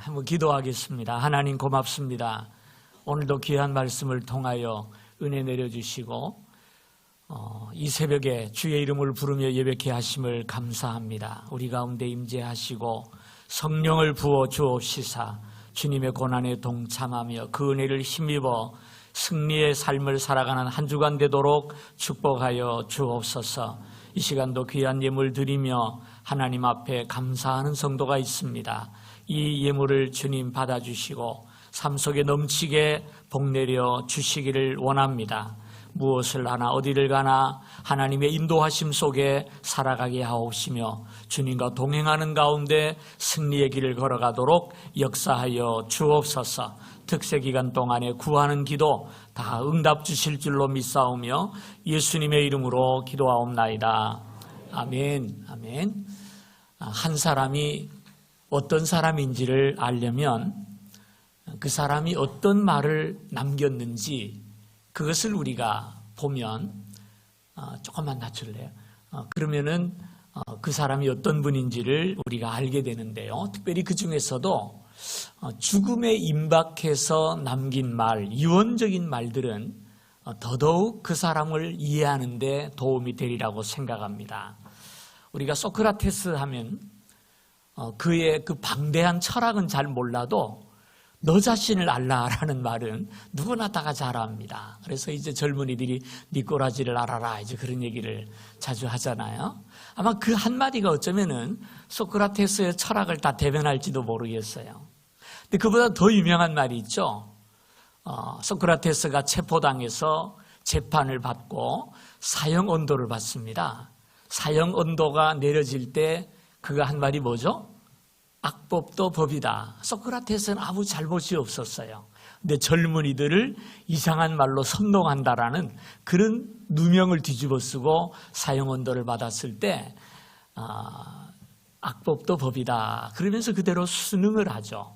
한번 기도하겠습니다. 하나님 고맙습니다. 오늘도 귀한 말씀을 통하여 은혜 내려주시고 이 새벽에 주의 이름을 부르며 예배케 하심을 감사합니다. 우리 가운데 임재하시고 성령을 부어 주옵시사 주님의 고난에 동참하며 그 은혜를 힘입어 승리의 삶을 살아가는 한 주간 되도록 축복하여 주옵소서. 이 시간도 귀한 예물 드리며 하나님 앞에 감사하는 성도가 있습니다. 이 예물을 주님 받아주시고 삶 속에 넘치게 복내려 주시기를 원합니다. 무엇을 하나 어디를 가나 하나님의 인도하심 속에 살아가게 하옵시며 주님과 동행하는 가운데 승리의 길을 걸어가도록 역사하여 주옵소서. 특세기간 동안에 구하는 기도 다 응답 주실 줄로 믿사오며 예수님의 이름으로 기도하옵나이다. 아멘. 아멘. 한 사람이 어떤 사람인지를 알려면 그 사람이 어떤 말을 남겼는지 그것을 우리가 보면 조금만 낮출래요. 그러면은 그 사람이 어떤 분인지를 우리가 알게 되는데요. 특별히 그 중에서도 죽음에 임박해서 남긴 말, 유언적인 말들은 더더욱 그 사람을 이해하는 데 도움이 되리라고 생각합니다. 우리가 소크라테스 하면 그의 그 방대한 철학은 잘 몰라도 너 자신을 알라라는 말은 누구나 다가 잘 압니다. 그래서 이제 젊은이들이 네 꼬라지를 알아라 이제 그런 얘기를 자주 하잖아요. 아마 그 한마디가 어쩌면은 소크라테스의 철학을 다 대변할지도 모르겠어요. 근데 그보다 더 유명한 말이 있죠. 소크라테스가 체포당해서 재판을 받고 사형 언도를 받습니다. 사형 언도가 내려질 때 그가 한 말이 뭐죠? 악법도 법이다. 소크라테스는 아무 잘못이 없었어요. 근데 젊은이들을 이상한 말로 선동한다라는 그런 누명을 뒤집어 쓰고 사형 언도를 받았을 때 악법도 법이다. 그러면서 그대로 수능을 하죠.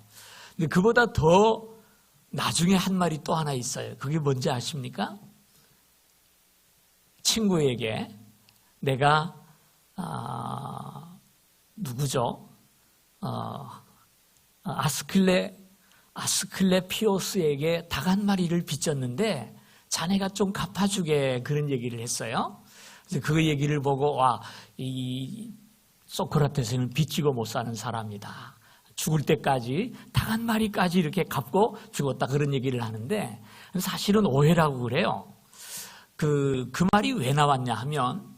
근데 그보다 더 나중에 한 말이 또 하나 있어요. 그게 뭔지 아십니까? 친구에게 내가 누구죠? 아스클레피오스에게 닭 한 마리를 빚졌는데 자네가 좀 갚아주게 그런 얘기를 했어요. 그래서 그 얘기를 보고 이 소크라테스는 빚지고 못 사는 사람이다. 죽을 때까지 닭 한 마리까지 이렇게 갚고 죽었다 그런 얘기를 하는데 사실은 오해라고 그래요. 그 말이 왜 나왔냐 하면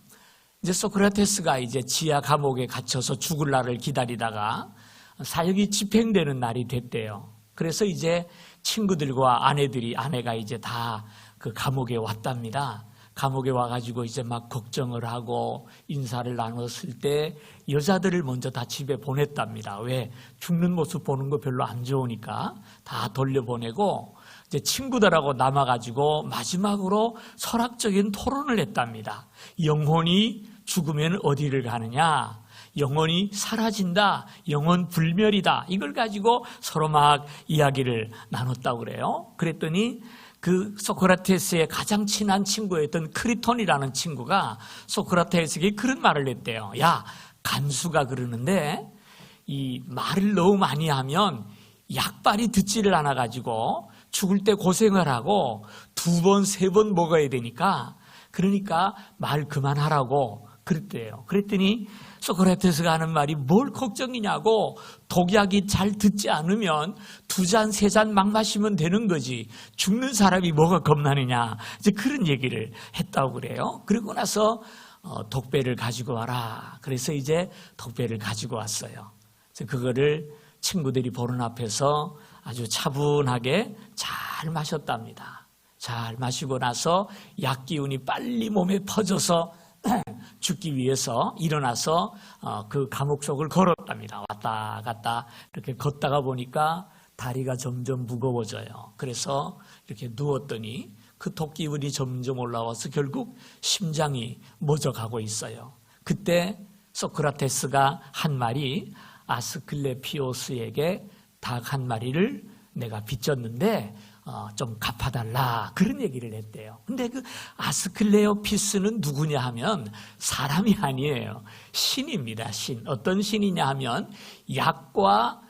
이제 소크라테스가 이제 지하 감옥에 갇혀서 죽을 날을 기다리다가 사형이 집행되는 날이 됐대요. 그래서 이제 친구들과 아내가 이제 다 그 감옥에 왔답니다. 감옥에 와가지고 이제 막 걱정을 하고 인사를 나눴을 때 여자들을 먼저 다 집에 보냈답니다. 왜? 죽는 모습 보는 거 별로 안 좋으니까 다 돌려보내고 이제 친구들하고 남아가지고 마지막으로 철학적인 토론을 했답니다. 영혼이 죽으면 어디를 가느냐? 영혼이 사라진다. 영혼 불멸이다. 이걸 가지고 서로 막 이야기를 나눴다고 그래요. 그랬더니 그 소크라테스의 가장 친한 친구였던 크리톤이라는 친구가 소크라테스에게 그런 말을 했대요. 야, 간수가 그러는데 이 말을 너무 많이 하면 약발이 듣지를 않아가지고 죽을 때 고생을 하고 2번, 3번 먹어야 되니까 그러니까 말 그만하라고 그랬대요. 그랬더니 소크라테스가 하는 말이 뭘 걱정이냐고 독약이 잘 듣지 않으면 2잔, 3잔 막 마시면 되는 거지 죽는 사람이 뭐가 겁나느냐 이제 그런 얘기를 했다고 그래요. 그리고 나서 독배를 가지고 와라. 그래서 이제 독배를 가지고 왔어요. 그래서 그거를 친구들이 보는 앞에서 아주 차분하게 잘 마셨답니다. 잘 마시고 나서 약 기운이 빨리 몸에 퍼져서 죽기 위해서 일어나서 그 감옥 속을 걸었답니다. 왔다 갔다 이렇게 걷다가 보니까 다리가 점점 무거워져요. 그래서 이렇게 누웠더니 그 독기운이 점점 올라와서 결국 심장이 멎어가고 있어요. 그때 소크라테스가 한 말이 아스클레피오스에게 닭 한 마리를 내가 빚졌는데 좀 갚아달라 그런 얘기를 했대요. 근데 그 아스클레오피스는 누구냐 하면 사람이 아니에요. 신입니다. 신. 어떤 신이냐 하면 약과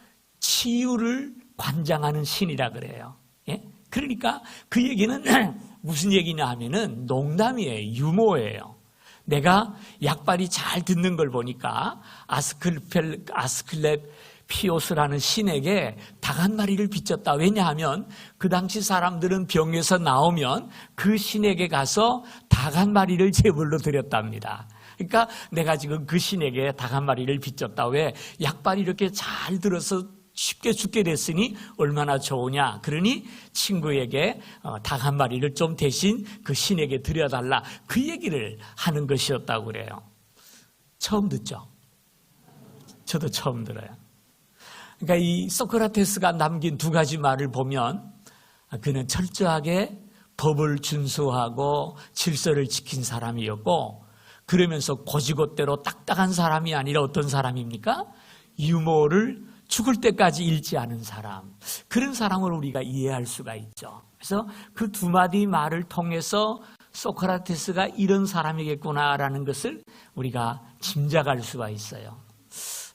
치유를 관장하는 신이라 그래요. 예? 그러니까 그 얘기는 무슨 얘기냐 하면은 농담이에요. 유머예요. 내가 약발이 잘 듣는 걸 보니까 아스클레피오스라는 신에게 닭 한 마리를 빚졌다. 왜냐하면 그 당시 사람들은 병에서 나오면 그 신에게 가서 닭 한 마리를 제물로 드렸답니다. 그러니까 내가 지금 그 신에게 닭 한 마리를 빚졌다. 왜? 약발이 이렇게 잘 들어서 쉽게 죽게 됐으니 얼마나 좋으냐. 그러니 친구에게 닭 한 마리를 좀 대신 그 신에게 드려달라. 그 얘기를 하는 것이었다고 그래요. 처음 듣죠? 저도 처음 들어요. 그러니까 이 소크라테스가 남긴 두 가지 말을 보면 그는 철저하게 법을 준수하고 질서를 지킨 사람이었고, 그러면서 고지고대로 딱딱한 사람이 아니라 어떤 사람입니까? 유머를 죽을 때까지 잃지 않은 사람. 그런 사람을 우리가 이해할 수가 있죠. 그래서 그 두 마디 말을 통해서 소크라테스가 이런 사람이겠구나라는 것을 우리가 짐작할 수가 있어요.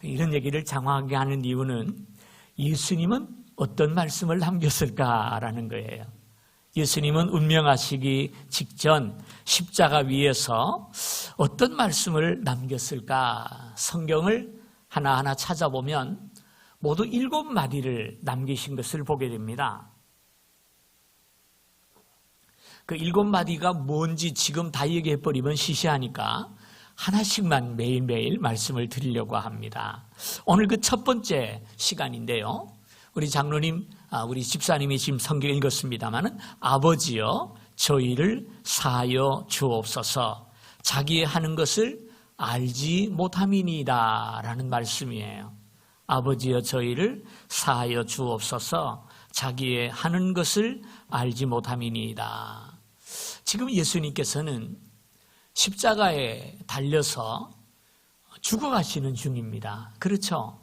이런 얘기를 장황하게 하는 이유는 예수님은 어떤 말씀을 남겼을까라는 거예요. 예수님은 운명하시기 직전 십자가 위에서 어떤 말씀을 남겼을까? 성경을 하나하나 찾아보면 모두 7마디를 남기신 것을 보게 됩니다. 그 7마디가 뭔지 지금 다 얘기해버리면 시시하니까 하나씩만 매일매일 말씀을 드리려고 합니다. 오늘 그 첫 번째 시간인데요. 우리 장로님, 우리 집사님이 지금 성경 읽었습니다마는 아버지여 저희를 사하여 주옵소서 자기의 하는 것을 알지 못함이니이다 라는 말씀이에요. 아버지여 저희를 사하여 주옵소서 자기의 하는 것을 알지 못함이니이다. 지금 예수님께서는 십자가에 달려서 죽어가시는 중입니다. 그렇죠?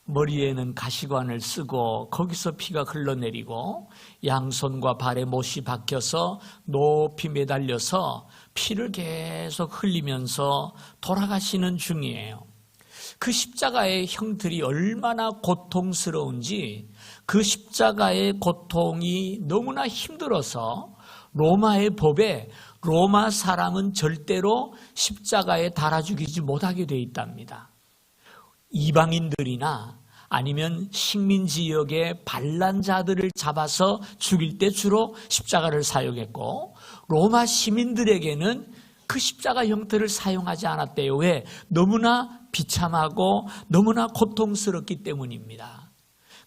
머리에는 가시관을 쓰고 거기서 피가 흘러내리고 양손과 발에 못이 박혀서 높이 매달려서 피를 계속 흘리면서 돌아가시는 중이에요. 그 십자가의 형틀이 얼마나 고통스러운지, 그 십자가의 고통이 너무나 힘들어서 로마의 법에 로마 사람은 절대로 십자가에 달아 죽이지 못하게 되어 있답니다. 이방인들이나 아니면 식민지역의 반란자들을 잡아서 죽일 때 주로 십자가를 사용했고, 로마 시민들에게는 그 십자가 형태를 사용하지 않았대요. 왜? 너무나 비참하고 너무나 고통스럽기 때문입니다.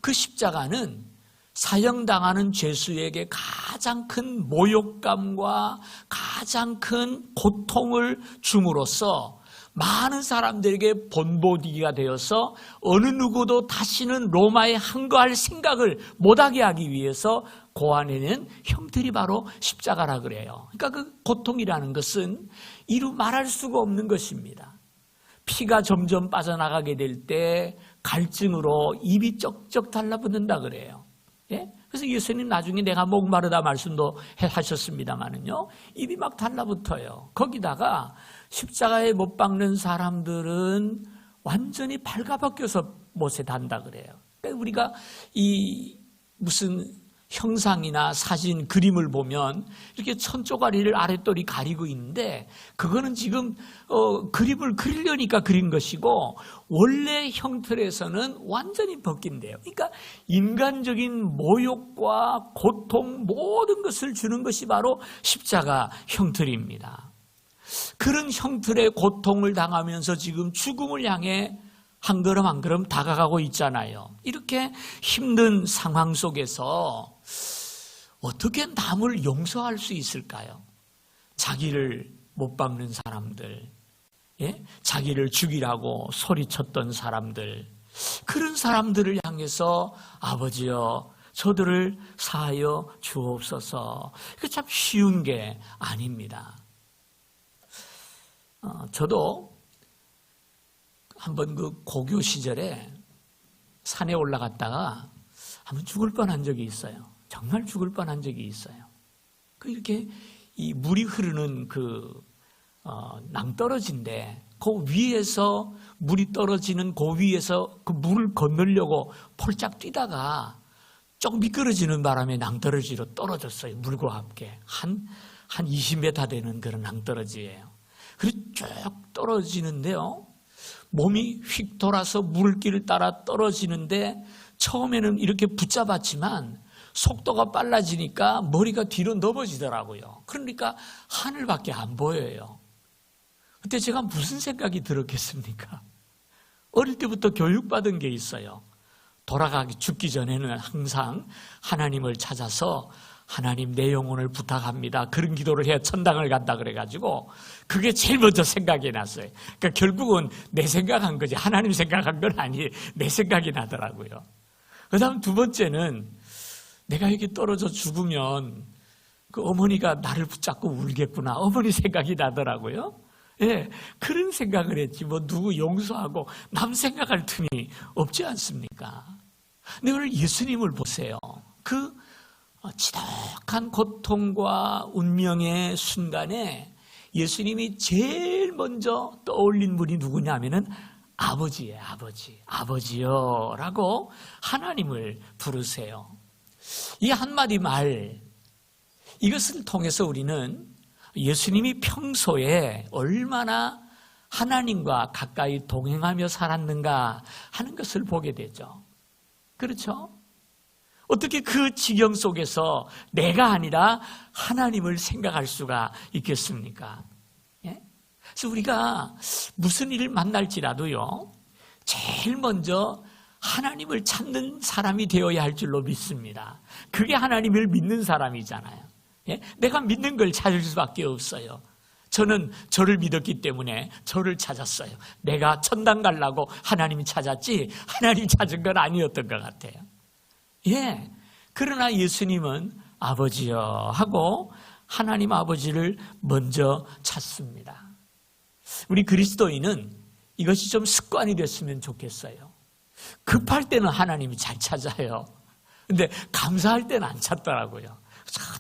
그 십자가는 사형당하는 죄수에게 가장 큰 모욕감과 가장 큰 고통을 줌으로써 많은 사람들에게 본보기가 되어서 어느 누구도 다시는 로마에 항거할 생각을 못하게 하기 위해서 고안해낸 형틀이 바로 십자가라 그래요. 그러니까 그 고통이라는 것은 이루 말할 수가 없는 것입니다. 피가 점점 빠져나가게 될 때 갈증으로 입이 쩍쩍 달라붙는다 그래요. 예? 그래서 예수님 나중에 내가 목마르다 말씀도 하셨습니다만은요, 입이 막 달라붙어요. 거기다가 십자가에 못 박는 사람들은 완전히 발가벗겨서 못에 단다 그래요. 그러니까 우리가 이 무슨 형상이나 사진, 그림을 보면 이렇게 천조가리를 아랫돌이 가리고 있는데 그거는 지금 그림을 그리려니까 그린 것이고 원래 형틀에서는 완전히 벗긴대요. 그러니까 인간적인 모욕과 고통 모든 것을 주는 것이 바로 십자가 형틀입니다. 그런 형틀의 고통을 당하면서 지금 죽음을 향해 한 걸음 한 걸음 다가가고 있잖아요. 이렇게 힘든 상황 속에서 어떻게 남을 용서할 수 있을까요? 자기를 못 박는 사람들, 예? 자기를 죽이라고 소리쳤던 사람들, 그런 사람들을 향해서 아버지여 저들을 사하여 주옵소서. 이게 참 쉬운 게 아닙니다. 저도 한번 그 고교 시절에 산에 올라갔다가 한번 죽을 뻔한 적이 있어요. 정말 죽을 뻔한 적이 있어요. 그 이렇게 이 물이 흐르는 그 낭떠러지인데 그 위에서 물이 떨어지는 그 위에서 그 물을 건너려고 폴짝 뛰다가 조금 미끄러지는 바람에 낭떠러지로 떨어졌어요. 물과 함께. 한 20m 되는 그런 낭떠러지예요. 그리고 쭉 떨어지는데요. 몸이 휙 돌아서 물길을 따라 떨어지는데 처음에는 이렇게 붙잡았지만 속도가 빨라지니까 머리가 뒤로 넘어지더라고요. 그러니까 하늘밖에 안 보여요. 그때 제가 무슨 생각이 들었겠습니까? 어릴 때부터 교육받은 게 있어요. 돌아가기 죽기 전에는 항상 하나님을 찾아서 하나님 내 영혼을 부탁합니다. 그런 기도를 해야 천당을 간다 그래가지고 그게 제일 먼저 생각이 났어요. 그러니까 결국은 내 생각한 거지 하나님 생각한 건 아니에요. 내 생각이 나더라고요. 그 다음 두 번째는 내가 여기 떨어져 죽으면 그 어머니가 나를 붙잡고 울겠구나. 어머니 생각이 나더라고요. 예, 그런 생각을 했지. 뭐 누구 용서하고 남 생각할 틈이 없지 않습니까? 근데 오늘 예수님을 보세요. 그 지독한 고통과 운명의 순간에 예수님이 제일 먼저 떠올린 분이 누구냐면은 아버지예요. 아버지. 아버지요 라고 하나님을 부르세요. 이 한마디 말, 이것을 통해서 우리는 예수님이 평소에 얼마나 하나님과 가까이 동행하며 살았는가 하는 것을 보게 되죠. 그렇죠? 어떻게 그 지경 속에서 내가 아니라 하나님을 생각할 수가 있겠습니까? 예? 그래서 우리가 무슨 일을 만날지라도요, 제일 먼저 하나님을 찾는 사람이 되어야 할 줄로 믿습니다. 그게 하나님을 믿는 사람이잖아요. 예? 내가 믿는 걸 찾을 수밖에 없어요. 저는 저를 믿었기 때문에 저를 찾았어요. 내가 천당 가려고 하나님이 찾았지 하나님 찾은 건 아니었던 것 같아요. 예. 그러나 예수님은 아버지여 하고 하나님 아버지를 먼저 찾습니다. 우리 그리스도인은 이것이 좀 습관이 됐으면 좋겠어요. 급할 때는 하나님이 잘 찾아요. 근데 감사할 때는 안 찾더라고요.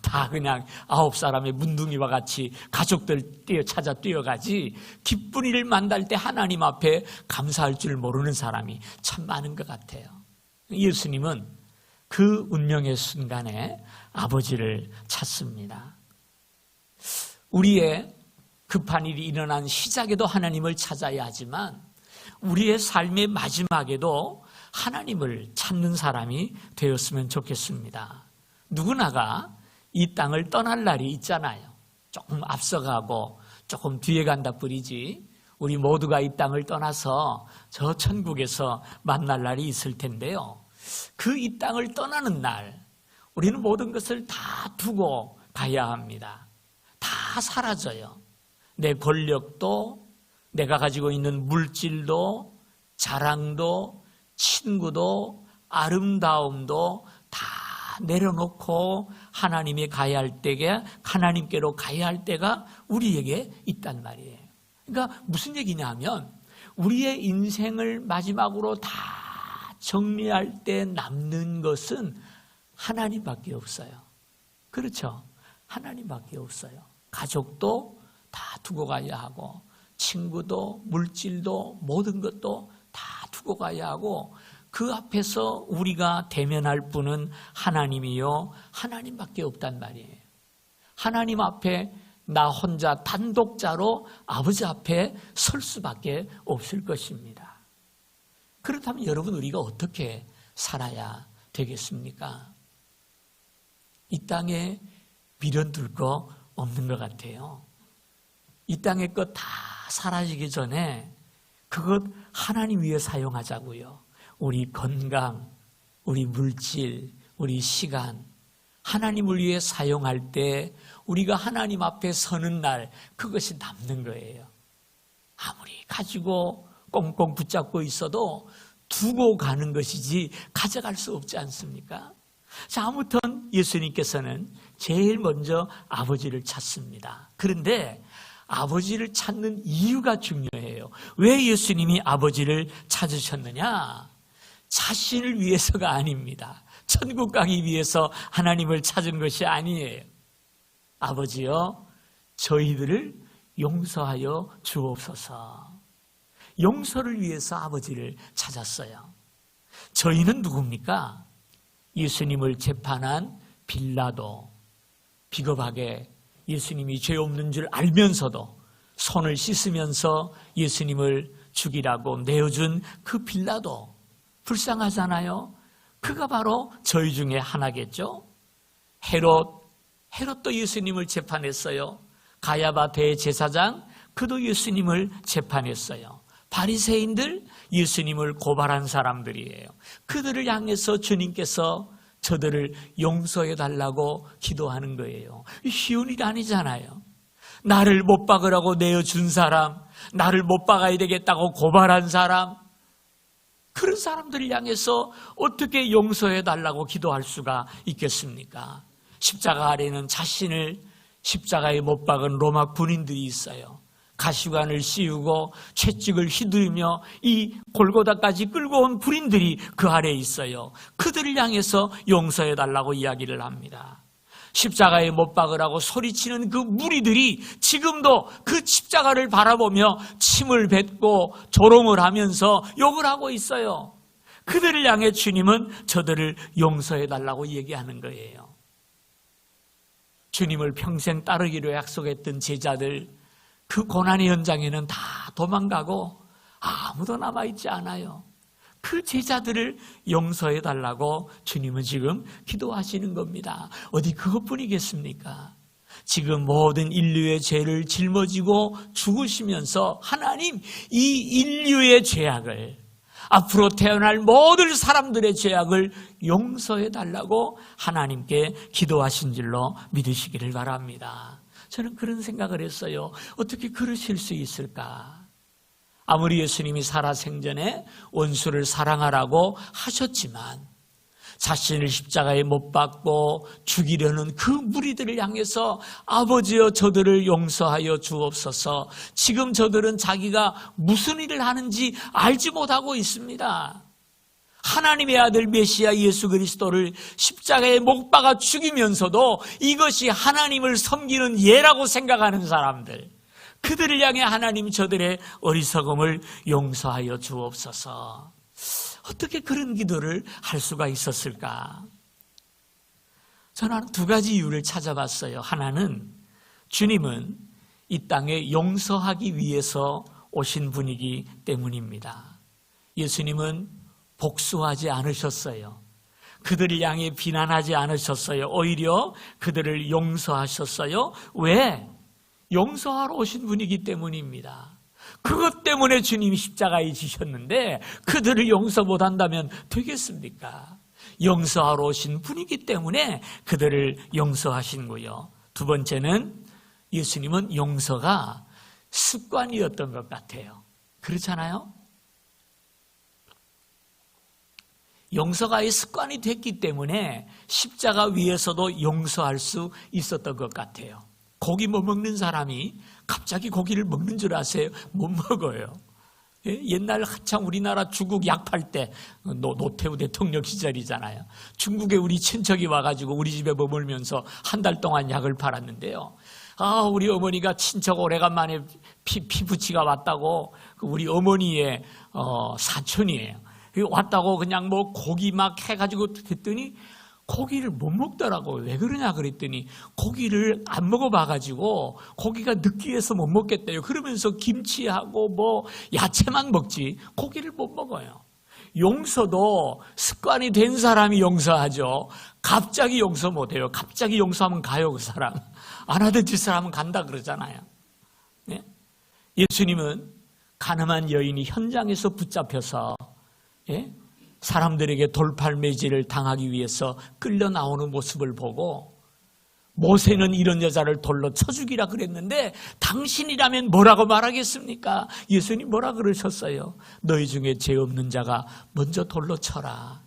다 그냥 9사람의 문둥이와 같이 가족들 찾아 뛰어가지 기쁜 일을 만날 때 하나님 앞에 감사할 줄 모르는 사람이 참 많은 것 같아요. 예수님은 그 운명의 순간에 아버지를 찾습니다. 우리의 급한 일이 일어난 시작에도 하나님을 찾아야 하지만 우리의 삶의 마지막에도 하나님을 찾는 사람이 되었으면 좋겠습니다. 누구나가 이 땅을 떠날 날이 있잖아요. 조금 앞서가고 조금 뒤에 간다 뿐이지 우리 모두가 이 땅을 떠나서 저 천국에서 만날 날이 있을 텐데요. 그 이 땅을 떠나는 날 우리는 모든 것을 다 두고 가야 합니다. 다 사라져요. 내 권력도 내가 가지고 있는 물질도 자랑도 친구도 아름다움도 다 내려놓고 하나님이 가야 할 때가 하나님께로 가야 할 때가 우리에게 있단 말이에요. 그러니까 무슨 얘기냐 하면 우리의 인생을 마지막으로 다 정리할 때 남는 것은 하나님밖에 없어요. 그렇죠? 하나님밖에 없어요. 가족도 다 두고 가야 하고 친구도 물질도 모든 것도 다 두고 가야 하고 그 앞에서 우리가 대면할 분은 하나님이요 하나님밖에 없단 말이에요. 하나님 앞에 나 혼자 단독자로 아버지 앞에 설 수밖에 없을 것입니다. 그렇다면 여러분 우리가 어떻게 살아야 되겠습니까? 이 땅에 미련둘 거 없는 것 같아요. 이 땅의 것 다 사라지기 전에 그것 하나님 위해 사용하자고요. 우리 건강, 우리 물질, 우리 시간 하나님을 위해 사용할 때 우리가 하나님 앞에 서는 날 그것이 남는 거예요. 아무리 가지고 꽁꽁 붙잡고 있어도 두고 가는 것이지 가져갈 수 없지 않습니까? 자, 아무튼 예수님께서는 제일 먼저 아버지를 찾습니다. 그런데 아버지를 찾는 이유가 중요해요. 왜 예수님이 아버지를 찾으셨느냐? 자신을 위해서가 아닙니다. 천국 가기 위해서 하나님을 찾은 것이 아니에요. 아버지여, 저희들을 용서하여 주옵소서. 용서를 위해서 아버지를 찾았어요. 저희는 누굽니까? 예수님을 재판한 빌라도, 비겁하게 예수님이 죄 없는 줄 알면서도 손을 씻으면서 예수님을 죽이라고 내어준 그 빌라도, 불쌍하잖아요. 그가 바로 저희 중에 하나겠죠. 헤롯도 예수님을 재판했어요. 가야바 대제사장, 그도 예수님을 재판했어요. 바리새인들, 예수님을 고발한 사람들이에요. 그들을 향해서 주님께서 저들을 용서해 달라고 기도하는 거예요. 쉬운 일 아니잖아요. 나를 못 박으라고 내어준 사람, 나를 못 박아야 되겠다고 고발한 사람, 그런 사람들을 향해서 어떻게 용서해 달라고 기도할 수가 있겠습니까? 십자가 아래는 자신을 십자가에 못 박은 로마 군인들이 있어요. 가시관을 씌우고 채찍을 휘두르며 이 골고다까지 끌고 온 군인들이 그 아래에 있어요. 그들을 향해서 용서해 달라고 이야기를 합니다. 십자가에 못 박으라고 소리치는 그 무리들이 지금도 그 십자가를 바라보며 침을 뱉고 조롱을 하면서 욕을 하고 있어요. 그들을 향해 주님은 저들을 용서해 달라고 얘기하는 거예요. 주님을 평생 따르기로 약속했던 제자들, 그 고난의 현장에는 다 도망가고 아무도 남아있지 않아요. 그 제자들을 용서해 달라고 주님은 지금 기도하시는 겁니다. 어디 그것뿐이겠습니까? 지금 모든 인류의 죄를 짊어지고 죽으시면서 하나님, 이 인류의 죄악을, 앞으로 태어날 모든 사람들의 죄악을 용서해 달라고 하나님께 기도하신 줄로 믿으시기를 바랍니다. 저는 그런 생각을 했어요. 어떻게 그러실 수 있을까? 아무리 예수님이 살아생전에 원수를 사랑하라고 하셨지만 자신을 십자가에 못 박고 죽이려는 그 무리들을 향해서 아버지여 저들을 용서하여 주옵소서. 지금 저들은 자기가 무슨 일을 하는지 알지 못하고 있습니다. 하나님의 아들 메시아 예수 그리스도를 십자가에 못 박아 죽이면서도 이것이 하나님을 섬기는 예라고 생각하는 사람들, 그들을 향해 하나님 저들의 어리석음을 용서하여 주옵소서. 어떻게 그런 기도를 할 수가 있었을까? 저는 두 가지 이유를 찾아봤어요. 하나는 주님은 이 땅에 용서하기 위해서 오신 분이기 때문입니다. 예수님은 복수하지 않으셨어요. 그들을 향해 비난하지 않으셨어요. 오히려 그들을 용서하셨어요. 왜? 용서하러 오신 분이기 때문입니다. 그것 때문에 주님이 십자가에 지셨는데 그들을 용서 못한다면 되겠습니까? 용서하러 오신 분이기 때문에 그들을 용서하신 거요. 두 번째는 예수님은 용서가 습관이었던 것 같아요. 그렇잖아요? 용서가 습관이 됐기 때문에 십자가 위에서도 용서할 수 있었던 것 같아요. 고기 못 먹는 사람이 갑자기 고기를 먹는 줄 아세요? 못 먹어요. 옛날 한참 우리나라 중국 약 팔 때 노태우 대통령 시절이잖아요. 중국에 우리 친척이 와가지고 우리 집에 머물면서 한 달 동안 약을 팔았는데요. 우리 어머니가 친척 오래간만에 피부치가 왔다고, 우리 어머니의 사촌이에요. 왔다고 그냥 뭐 고기 막 해가지고 했더니 고기를 못 먹더라고요. 왜 그러냐 그랬더니 고기를 안 먹어봐가지고 고기가 느끼해서 못 먹겠대요. 그러면서 김치하고 뭐 야채만 먹지 고기를 못 먹어요. 용서도 습관이 된 사람이 용서하죠. 갑자기 용서 못해요. 갑자기 용서하면 가요, 그 사람. 안 하던 짓을 하면 간다 그러잖아요. 네? 예수님은 가늠한 여인이 현장에서 붙잡혀서 사람들에게 돌팔매질을 당하기 위해서 끌려 나오는 모습을 보고 모세는 이런 여자를 돌로 쳐 죽이라 그랬는데 당신이라면 뭐라고 말하겠습니까? 예수님 뭐라 그러셨어요? 너희 중에 죄 없는 자가 먼저 돌로 쳐라.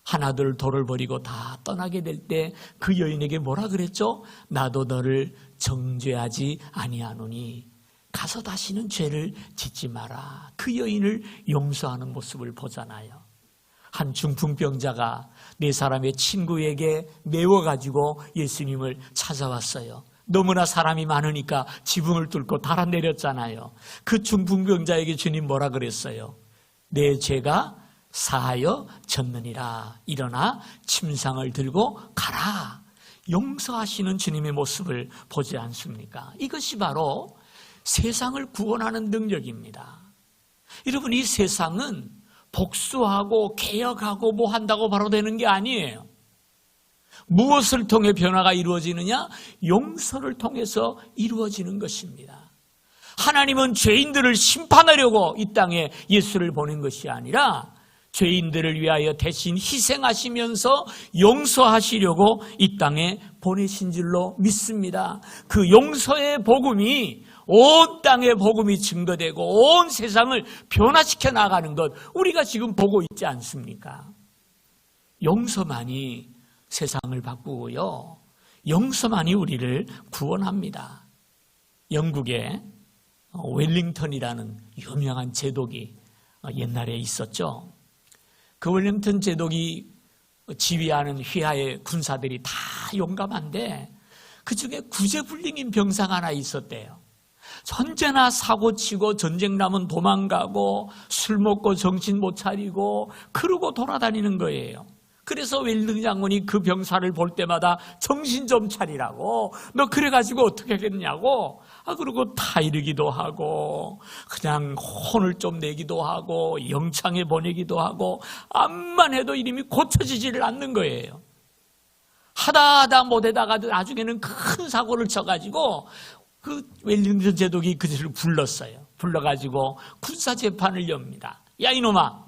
하나둘 돌을 버리고 다 떠나게 될 때 그 여인에게 뭐라 그랬죠? 나도 너를 정죄하지 아니하노니 가서 다시는 죄를 짓지 마라. 그 여인을 용서하는 모습을 보잖아요. 한 중풍병자가 네 사람의 친구에게 매워가지고 예수님을 찾아왔어요. 너무나 사람이 많으니까 지붕을 뚫고 달아내렸잖아요. 그 중풍병자에게 주님 뭐라 그랬어요? 내 죄가 사하여 졌느니라. 일어나 침상을 들고 가라. 용서하시는 주님의 모습을 보지 않습니까? 이것이 바로 세상을 구원하는 능력입니다. 여러분, 이 세상은 복수하고 개혁하고 뭐 한다고 바로 되는 게 아니에요. 무엇을 통해 변화가 이루어지느냐? 용서를 통해서 이루어지는 것입니다. 하나님은 죄인들을 심판하려고 이 땅에 예수를 보낸 것이 아니라 죄인들을 위하여 대신 희생하시면서 용서하시려고 이 땅에 보내신 줄로 믿습니다. 그 용서의 복음이 온 땅의 복음이 증거되고 온 세상을 변화시켜 나가는 것, 우리가 지금 보고 있지 않습니까? 용서만이 세상을 바꾸고요, 용서만이 우리를 구원합니다. 영국에 웰링턴이라는 유명한 제독이 옛날에 있었죠. 그 웰링턴 제독이 지휘하는 휘하의 군사들이 다 용감한데 그 중에 구제불능인 병사가 하나 있었대요. 언제나 사고치고 전쟁 나면 도망가고 술 먹고 정신 못 차리고 그러고 돌아다니는 거예요. 그래서 웰링턴 장군이 그 병사를 볼 때마다 정신 좀 차리라고, 너 그래가지고 어떻게 하겠냐고, 그러고 타이르기도 하고 그냥 혼을 좀 내기도 하고 영창에 보내기도 하고 암만 해도 이름이 고쳐지지를 않는 거예요. 하다 못하다가 나중에는 큰 사고를 쳐가지고 그 웰링턴 제독이 그들을 불렀어요. 불러가지고 군사재판을 엽니다. 야, 이놈아,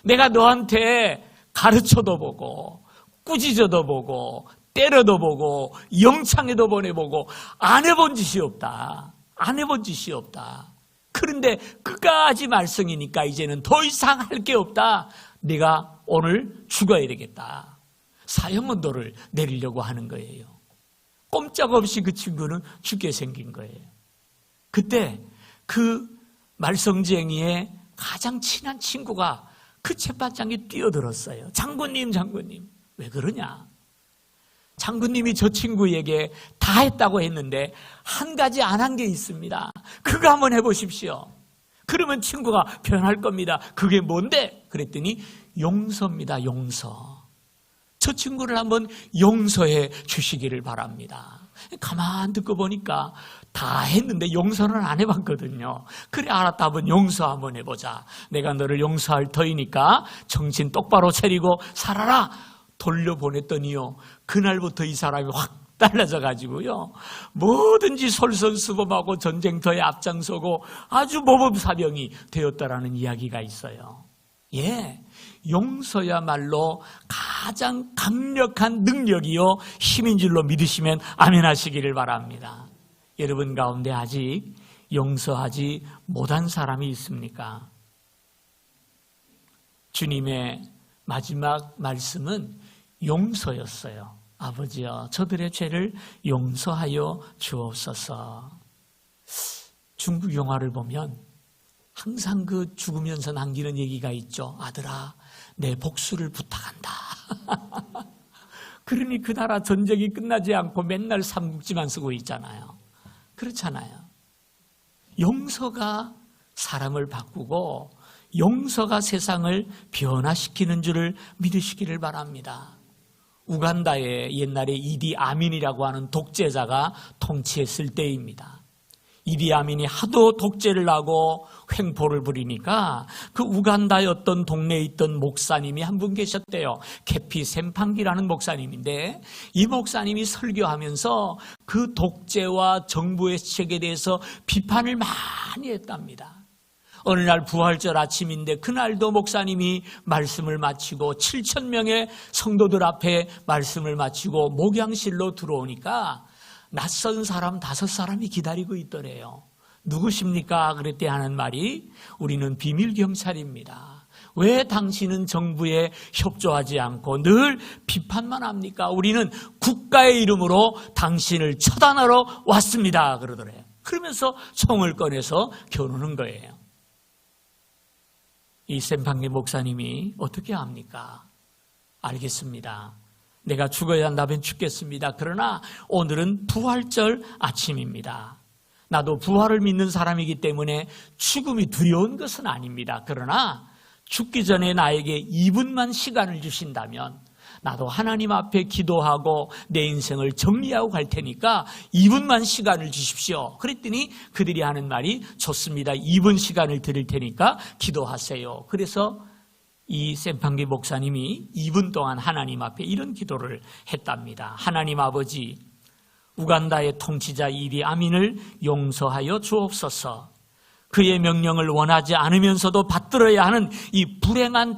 내가 너한테 가르쳐도 보고 꾸짖어도 보고 때려도 보고 영창에도 보내보고 안 해본 짓이 없다. 안 해본 짓이 없다. 그런데 끝까지 말썽이니까 이제는 더 이상 할 게 없다. 내가 오늘 죽어야 되겠다. 사형언도를 내리려고 하는 거예요. 꼼짝없이 그 친구는 죽게 생긴 거예요. 그때 그 말썽쟁이의 가장 친한 친구가 그 재판장에 뛰어들었어요. 장군님, 왜 그러냐? 장군님이 저 친구에게 다 했다고 했는데 한 가지 안 한 게 있습니다. 그거 한번 해보십시오. 그러면 친구가 변할 겁니다. 그게 뭔데? 그랬더니 용서입니다. 용서. 저 친구를 한번 용서해 주시기를 바랍니다. 가만 듣고 보니까 다 했는데 용서는 안 해봤거든요. 그래, 알았다. 한번 용서 한번 해보자. 내가 너를 용서할 터이니까 정신 똑바로 차리고 살아라. 돌려보냈더니요, 그날부터 이 사람이 확 달라져 가지고요, 뭐든지 솔선수범하고 전쟁터에 앞장서고 아주 모범사병이 되었다라는 이야기가 있어요. 예, 용서야말로 가장 강력한 능력이요 힘인 줄로 믿으시면 아멘 하시기를 바랍니다. 여러분 가운데 아직 용서하지 못한 사람이 있습니까? 주님의 마지막 말씀은 용서였어요. 아버지여, 저들의 죄를 용서하여 주옵소서. 중국 영화를 보면 항상 그 죽으면서 남기는 얘기가 있죠. 아들아, 내 복수를 부탁한다. 그러니 그 나라 전쟁이 끝나지 않고 맨날 삼국지만 쓰고 있잖아요. 그렇잖아요. 용서가 사람을 바꾸고 용서가 세상을 변화시키는 줄을 믿으시기를 바랍니다. 우간다에 옛날에 이디 아민이라고 하는 독재자가 통치했을 때입니다. 이디 아민이 하도 독재를 하고 횡포를 부리니까 그 우간다의 어떤 동네에 있던 목사님이 한 분 계셨대요. 케피 샘팡기라는 목사님인데 이 목사님이 설교하면서 그 독재와 정부의 책에 대해서 비판을 많이 했답니다. 어느 날 부활절 아침인데 그날도 목사님이 말씀을 마치고 7,000명의 성도들 앞에 말씀을 마치고 목양실로 들어오니까 낯선 사람 5사람이 기다리고 있더래요. 누구십니까? 그랬더니 하는 말이 우리는 비밀경찰입니다. 왜 당신은 정부에 협조하지 않고 늘 비판만 합니까? 우리는 국가의 이름으로 당신을 처단하러 왔습니다. 그러더래요. 그러면서 총을 꺼내서 겨누는 거예요. 이 샘팡기 목사님이 어떻게 합니까? 알겠습니다. 내가 죽어야 한다면 죽겠습니다. 그러나 오늘은 부활절 아침입니다. 나도 부활을 믿는 사람이기 때문에 죽음이 두려운 것은 아닙니다. 그러나 죽기 전에 나에게 2분만 시간을 주신다면 나도 하나님 앞에 기도하고 내 인생을 정리하고 갈 테니까 2분만 시간을 주십시오. 그랬더니 그들이 하는 말이 좋습니다. 2분 시간을 드릴 테니까 기도하세요. 그래서 이 샘팡기 목사님이 2분 동안 하나님 앞에 이런 기도를 했답니다. 하나님 아버지, 우간다의 통치자 이디 아민을 용서하여 주옵소서. 그의 명령을 원하지 않으면서도 받들어야 하는 이 불행한 5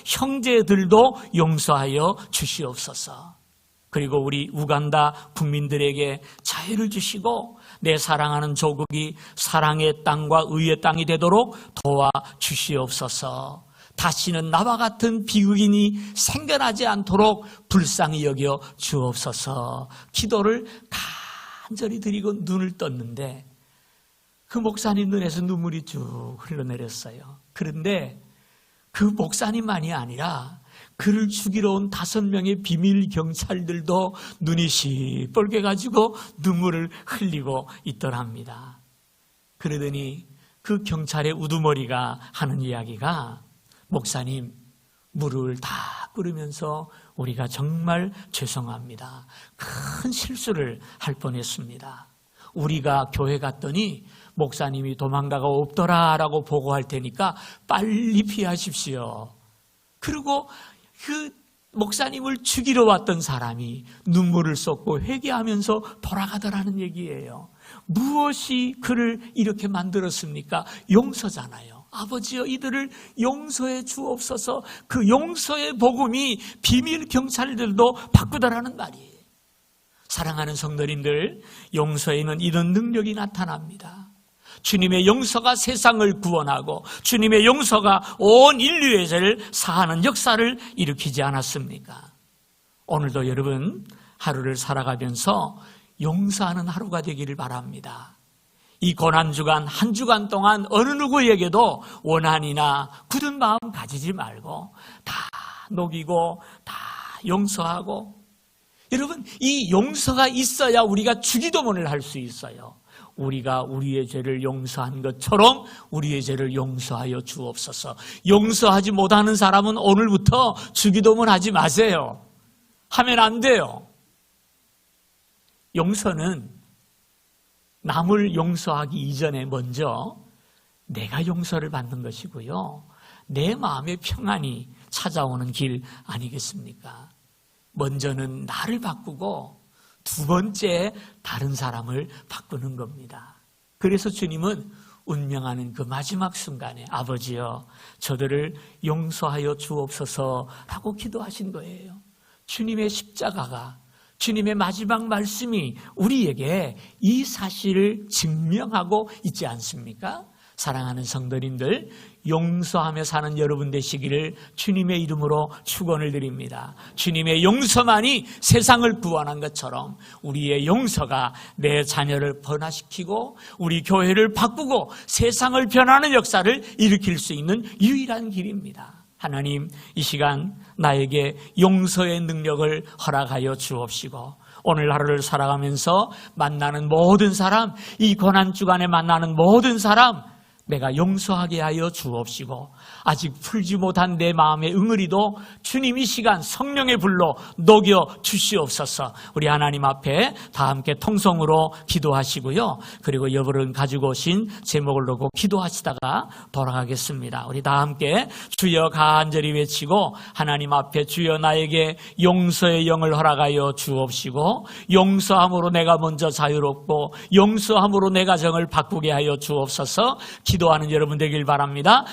형제들도 용서하여 주시옵소서. 그리고 우리 우간다 국민들에게 자유를 주시고 내 사랑하는 조국이 사랑의 땅과 의의 땅이 되도록 도와주시옵소서. 다시는 나와 같은 비극인이 생겨나지 않도록 불쌍히 여겨 주옵소서. 기도를 간절히 드리고 눈을 떴는데 그 목사님 눈에서 눈물이 쭉 흘러내렸어요. 그런데 그 목사님만이 아니라 그를 죽이러 온 5명의 비밀 경찰들도 눈이 시뻘게 가지고 눈물을 흘리고 있더랍니다. 그러더니 그 경찰의 우두머리가 하는 이야기가 목사님, 무릎을 다 꿇으면서 우리가 정말 죄송합니다. 큰 실수를 할 뻔했습니다. 우리가 교회 갔더니 목사님이 도망가고 없더라라고 보고할 테니까 빨리 피하십시오. 그리고 그 목사님을 죽이러 왔던 사람이 눈물을 쏟고 회개하면서 돌아가더라는 얘기예요. 무엇이 그를 이렇게 만들었습니까? 용서잖아요. 아버지여, 이들을 용서해 주옵소서. 그 용서의 복음이 비밀 경찰들도 바꾸더라는 말이에요. 사랑하는 성도님들, 용서에는 이런 능력이 나타납니다. 주님의 용서가 세상을 구원하고 주님의 용서가 온 인류의 죄를 사하는 역사를 일으키지 않았습니까? 오늘도 여러분 하루를 살아가면서 용서하는 하루가 되기를 바랍니다. 이 고난주간 한 주간 동안 어느 누구에게도 원한이나 굳은 마음 가지지 말고 다 녹이고 다 용서하고, 여러분 이 용서가 있어야 우리가 주기도문을 할 수 있어요. 우리가 우리의 죄를 용서한 것처럼 우리의 죄를 용서하여 주옵소서. 용서하지 못하는 사람은 오늘부터 주기도문 하지 마세요. 하면 안 돼요. 용서는 남을 용서하기 이전에 먼저 내가 용서를 받는 것이고요. 내 마음의 평안이 찾아오는 길 아니겠습니까? 먼저는 나를 바꾸고 2번째 다른 사람을 바꾸는 겁니다. 그래서 주님은 운명하는 그 마지막 순간에 아버지여 저들을 용서하여 주옵소서라고 기도하신 거예요. 주님의 십자가가, 주님의 마지막 말씀이 우리에게 이 사실을 증명하고 있지 않습니까? 사랑하는 성도님들, 용서하며 사는 여러분 되시기를 주님의 이름으로 축원을 드립니다. 주님의 용서만이 세상을 구원한 것처럼 우리의 용서가 내 자녀를 변화시키고 우리 교회를 바꾸고 세상을 변화하는 역사를 일으킬 수 있는 유일한 길입니다. 하나님, 이 시간 나에게 용서의 능력을 허락하여 주옵시고 오늘 하루를 살아가면서 만나는 모든 사람, 이 고난주간에 만나는 모든 사람 내가 용서하게 하여 주옵시고 아직 풀지 못한 내 마음의 응어리도 주님 이 시간 성령의 불로 녹여 주시옵소서. 우리 하나님 앞에 다 함께 통성으로 기도하시고요. 그리고 여러분 가지고 오신 제목을 놓고 기도하시다가 돌아가겠습니다. 우리 다 함께 주여 간절히 외치고 하나님 앞에 주여 나에게 용서의 영을 허락하여 주옵시고 용서함으로 내가 먼저 자유롭고 용서함으로 내 가정을 바꾸게 하여 주옵소서. 기도하는 여러분 되길 바랍니다.